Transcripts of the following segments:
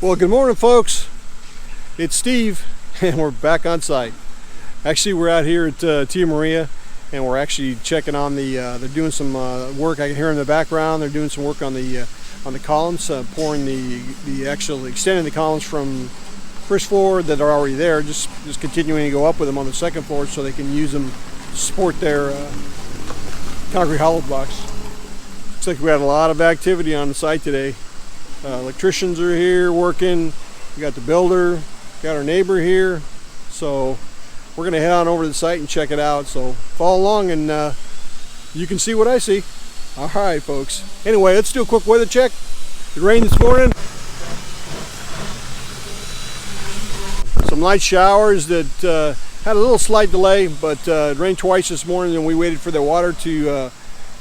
Well, good morning, folks. It's Steve, and we're back on site. Actually, we're out here at Tia Maria, and we're actually checking on the. They're doing some work. I can hear in the background. They're doing some work on the columns, pouring the actual extending the columns from first floor that are already there, just continuing to go up with them on the second floor so they can use them to support their concrete hollow blocks. Looks like we had a lot of activity on the site today. Electricians are here working. We got the builder, got our neighbor here. So we're gonna head on over to the site and check it out. So follow along and you can see what I see. All right, folks. Anyway, let's do a quick weather check. It rained this morning. Some light showers that had a little slight delay, but it rained twice this morning, and we waited for the water to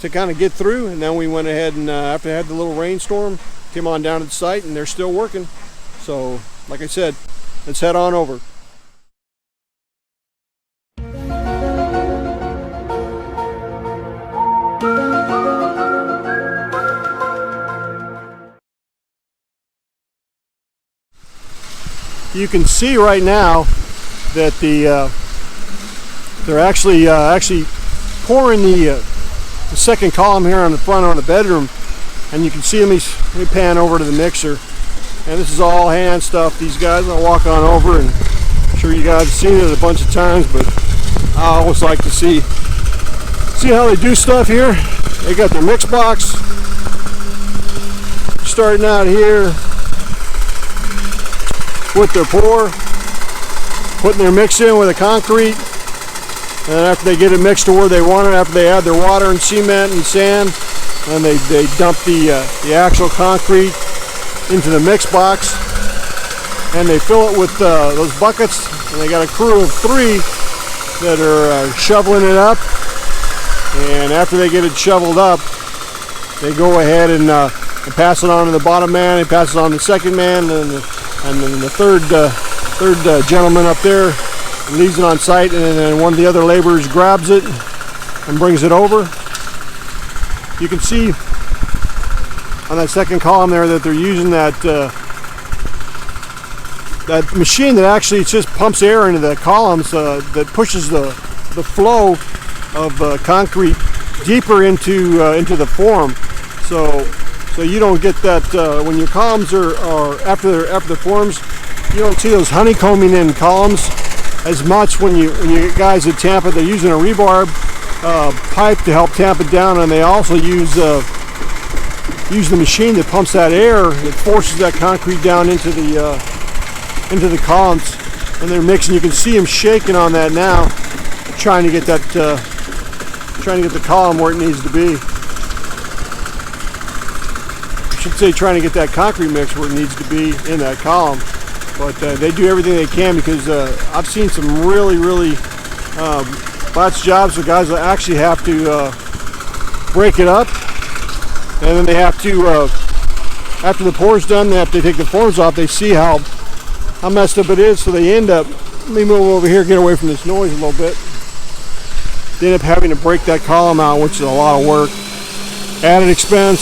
kind of get through, and then we went ahead and after I had the little rainstorm, came on down to the site, and they're still working. So, like I said, let's head on over. You can see right now that they're actually pouring the second column here on the front on the bedroom. And you can see them, let me pan over to the mixer. And this is all hand stuff, these guys. I'll walk on over, and I'm sure you guys have seen it a bunch of times, but I always like to see how they do stuff here. They got their mix box. Starting out here with their pour, putting their mix in with the concrete. And after they get it mixed to where they want it, after they add their water and cement and sand, and they dump the actual concrete into the mix box, and they fill it with those buckets, and they got a crew of 3 that are shoveling it up. And after they get it shoveled up, they go ahead and pass it on to the bottom man. They pass it on to the second man, and then the third gentleman up there leaves it on site, and then one of the other laborers grabs it and brings it over. You can see on that second column there that they're using that machine that actually just pumps air into the columns, that pushes the flow of concrete deeper into the form. So you don't get that when your columns are after the forms. You don't see those honeycombing in columns as much when you guys at Tampa. They're using a rebar pipe to help tamp it down, and they also use the machine that pumps that air that forces that concrete down into the columns, and they're mixing. You can see them shaking on that now, trying to get the column where it needs to be. I should say trying to get that concrete mix where it needs to be in that column. But they do everything they can, because I've seen some really lots of jobs where guys will actually have to break it up, and then they have to, after the pour's done, they have to take the forms off. They see how messed up it is, so they end up, let me move over here, get away from this noise a little bit. They end up having to break that column out, which is a lot of work, added expense,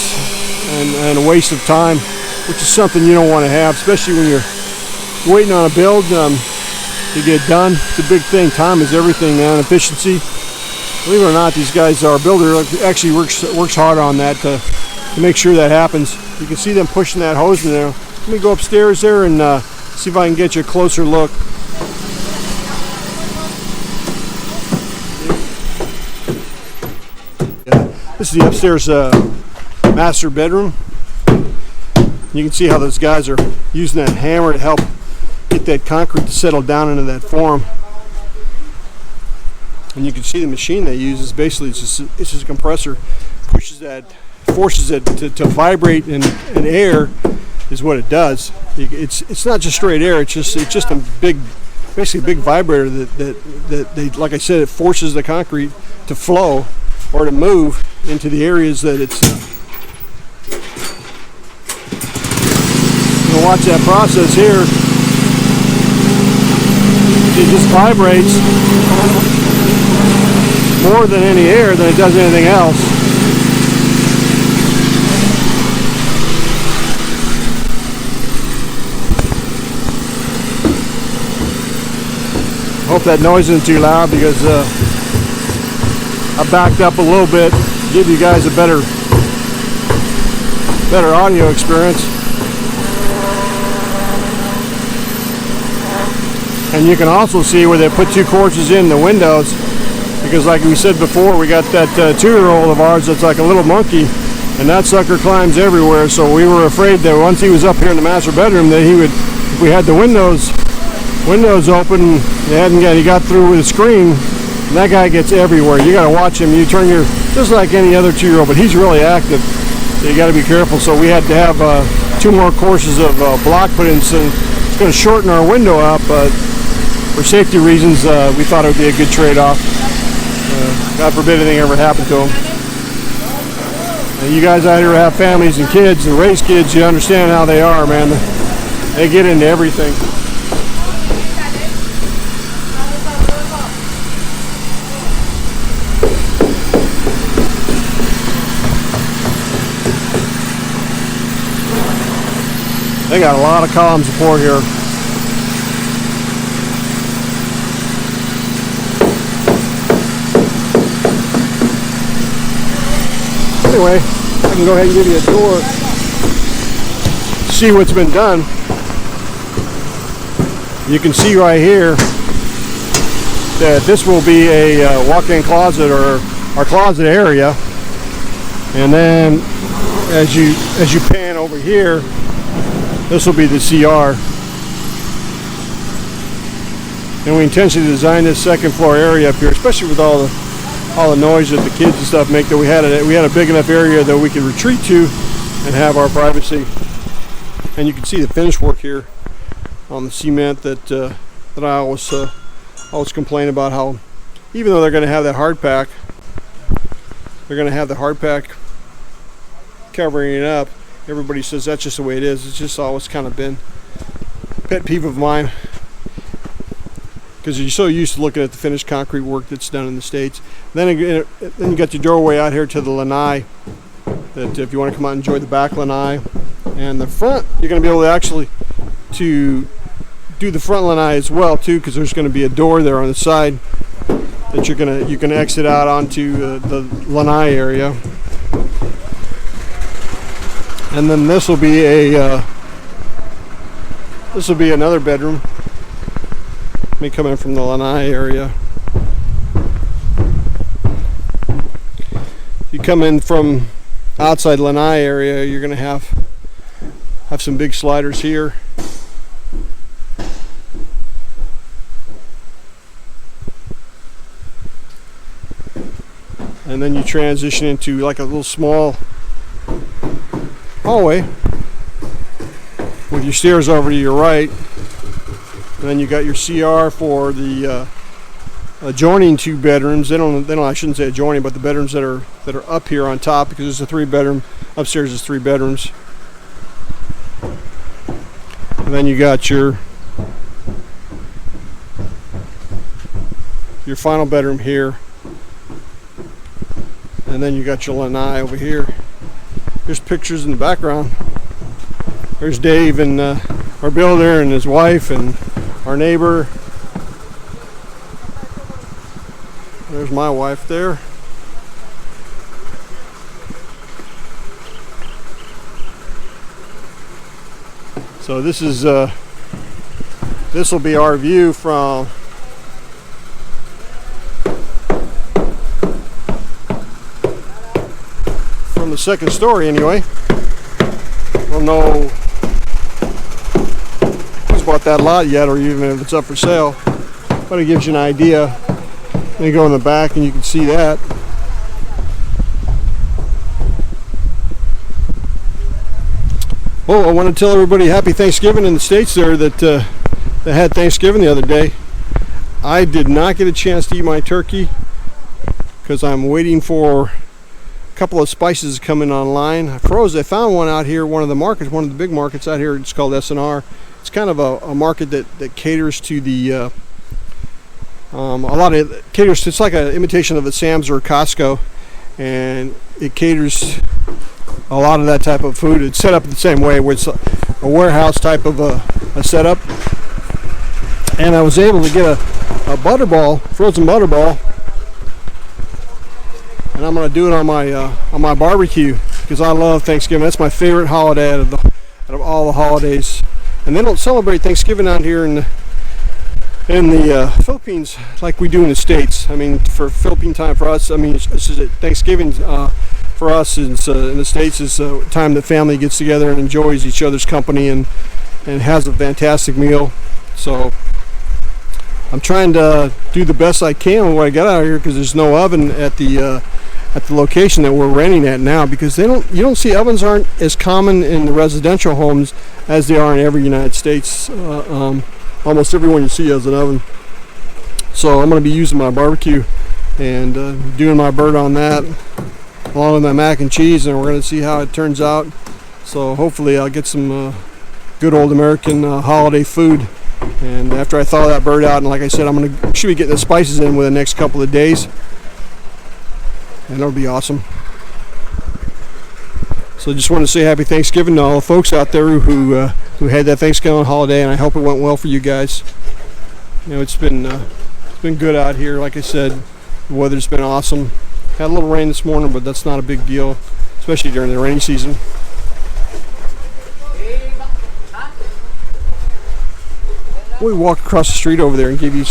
and a waste of time, which is something you don't want to have, especially when you're waiting on a build to get done. It's a big thing. Time is everything, man. Efficiency. Believe it or not, these guys, our builder actually works hard on that to make sure that happens. You can see them pushing that hose in there. Let me go upstairs there and see if I can get you a closer look. This is the upstairs master bedroom. You can see how those guys are using that hammer to help get that concrete to settle down into that form. And you can see the machine they use is basically it's just a compressor, forces it to vibrate in air, is what it does. It's not just straight air. It's just a basically a big vibrator that they, like I said, it forces the concrete to flow or to move into the areas that it's. You'll watch that process here. It just vibrates more than any air than it does anything else. Hope that noise isn't too loud because I backed up a little bit to give you guys a better audio experience. And you can also see where they put two courses in the windows, because like we said before, we got that 2-year-old of ours that's like a little monkey, and that sucker climbs everywhere. So we were afraid that once he was up here in the master bedroom that he would, if we had the windows open, he got through with the screen, and that guy gets everywhere. You got to watch him. You turn your, just like any other 2-year-old, but he's really active, so you got to be careful. So we had to have 2 more courses of block put in, so it's going to shorten our window up, but for safety reasons, we thought it would be a good trade-off. God forbid anything ever happened to them. And you guys out here have families and kids and raise kids, you understand how they are, man. They get into everything. They got a lot of column support here. Anyway, I can go ahead and give you a tour, see what's been done. You can see right here that this will be a walk-in closet, or our closet area. And then as you pan over here, this will be the CR. And we intentionally designed this second floor area up here, especially with all the noise that the kids and stuff make, that we had a big enough area that we could retreat to and have our privacy. And you can see the finish work here on the cement that I always complain about, how even though they're going to have that hard pack, they're going to have the hard pack covering it up. Everybody says that's just the way it is. It's just always kind of been a pet peeve of mine, because you're so used to looking at the finished concrete work that's done in the States. Then you got your doorway out here to the lanai, that if you want to come out and enjoy the back lanai. And the front, you're going to be able to actually to do the front lanai as well too, because there's going to be a door there on the side that you can exit out onto the lanai area. And then this will be another bedroom. Me coming from the lanai area. You come in from outside lanai area, you're going to have some big sliders here. And then you transition into like a little small hallway with your stairs over to your right. And then you got your CR for the adjoining 2 bedrooms. They don't. I shouldn't say adjoining, but the bedrooms that are up here on top, because it's a 3-bedroom. Upstairs is 3 bedrooms. And then you got your final bedroom here. And then you got your lanai over here. There's pictures in the background. There's Dave and our builder and his wife and our neighbor. There's my wife there. So this will be our view from the second story anyway. I don't know who's bought that lot yet, or even if it's up for sale, but it gives you an idea. Then you go in the back and you can see that. Well, I want to tell everybody happy Thanksgiving in the States there that had Thanksgiving the other day. I did not get a chance to eat my turkey because I'm waiting for a couple of spices coming online. I found one out here, one of the markets, one of the big markets out here. It's called S&R. It's kind of a market that caters to the it's like an imitation of a Sam's or a Costco, and it caters a lot of that type of food. It's set up the same way, where it's a warehouse type of a setup. And I was able to get butterball, frozen butterball, and I'm gonna do it on my barbecue because I love Thanksgiving. That's my favorite holiday out of all the holidays. And they don't celebrate Thanksgiving out here in the Philippines like we do in the States. I mean, for Philippine time for us, I mean, Thanksgiving for us in the States is a time the family gets together and enjoys each other's company and has a fantastic meal. So I'm trying to do the best I can with what I got out here because there's no oven at the location that we're renting at now, because you don't see ovens aren't as common in the residential homes as they are in every United States. Almost everyone you see has an oven. So I'm going to be using my barbecue and doing my bird on that along with my mac and cheese, and we're going to see how it turns out. So hopefully I'll get some good old American holiday food. And after I thaw that bird out, and like I said, should be getting the spices in within the next couple of days, and it'll be awesome. So just want to say happy Thanksgiving to all the folks out there who had that Thanksgiving holiday, and I hope it went well for you guys. You know, it's been good out here. Like I said, the weather's been awesome. Had a little rain this morning, but that's not a big deal, especially during the rainy season. We walk across the street over there and give you a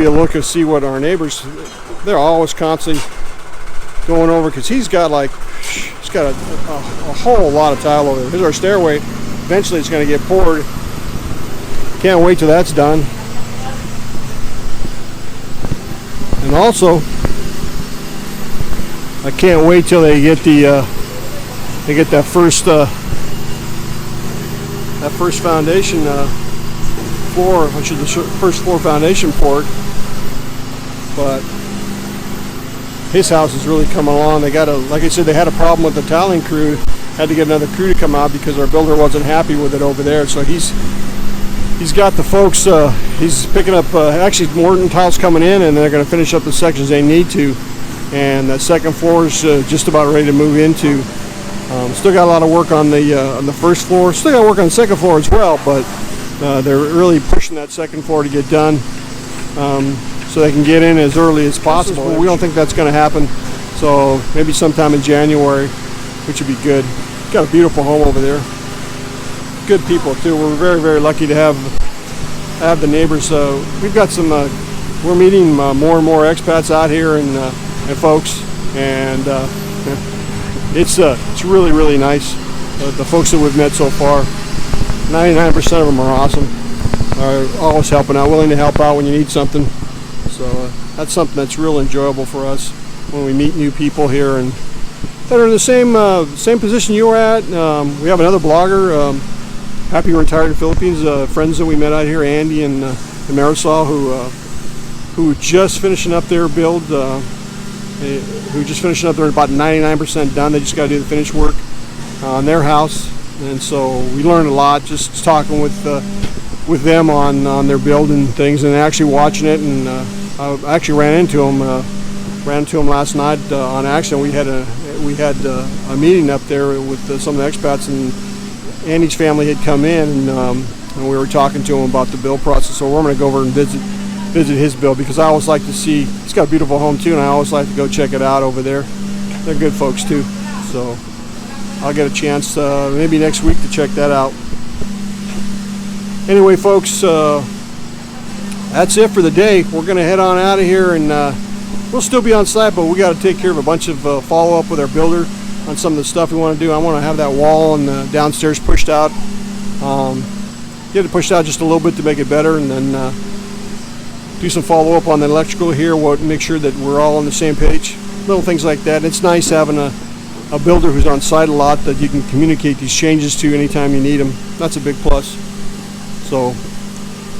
look and see what our neighbors. They're always constantly going over because he's got a whole lot of tile over there. Here's our stairway. Eventually, it's going to get poured. Can't wait till that's done. And also, I can't wait till they get that first foundation floor, which is the first floor foundation poured. But his house is really coming along. Like I said, they had a problem with the tiling crew. Had to get another crew to come out because our builder wasn't happy with it over there. So he's got the folks. He's picking up. Actually, Morton tiles coming in, and they're going to finish up the sections they need to. And that second floor is just about ready to move into. Still got a lot of work on the first floor. Still got work on the second floor as well, but they're really pushing that second floor to get done so they can get in as early as possible. We don't think that's going to happen, so maybe sometime in January, which would be good. Got a beautiful home over there. Good people too. We're very, very lucky to have the neighbors. We've got some. We're meeting more and more expats out here and folks, and it's really, really nice. The folks that we've met so far, 99% of them are awesome. Are always helping out, willing to help out when you need something. So that's something that's real enjoyable for us when we meet new people here and that are in the same position you were at. We have another blogger, Happy Retired in Philippines, friends that we met out here, Andy and Marisol, who just finishing up their build. Who just finishing up. They're about 99% done. They just got to do the finish work on their house, and so we learned a lot just talking with them on their build and things, and actually watching it. And I actually ran into them last night on accident. We had a meeting up there with some of the expats, and Andy's family had come in, and we were talking to him about the build process. So we're going to go over and visit his build because I always like to see. He's got a beautiful home too, and I always like to go check it out over there. They're good folks too, so I'll get a chance maybe next week to check that out. Anyway, folks, that's it for the day. We're gonna head on out of here, and we'll still be on site, but we got to take care of a bunch of follow-up with our builder on some of the stuff we want to do. I want to have that wall and the downstairs pushed out. Get it pushed out just a little bit to make it better, and then do some follow-up on the electrical here. Make sure that we're all on the same page. Little things like that. It's nice having a builder who's on site a lot that you can communicate these changes to anytime you need them. That's a big plus. So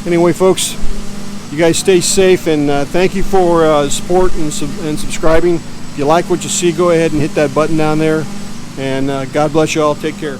anyway, folks, you guys stay safe, and thank you for support and subscribing. If you like what you see, go ahead and hit that button down there, and God bless you all. Take care.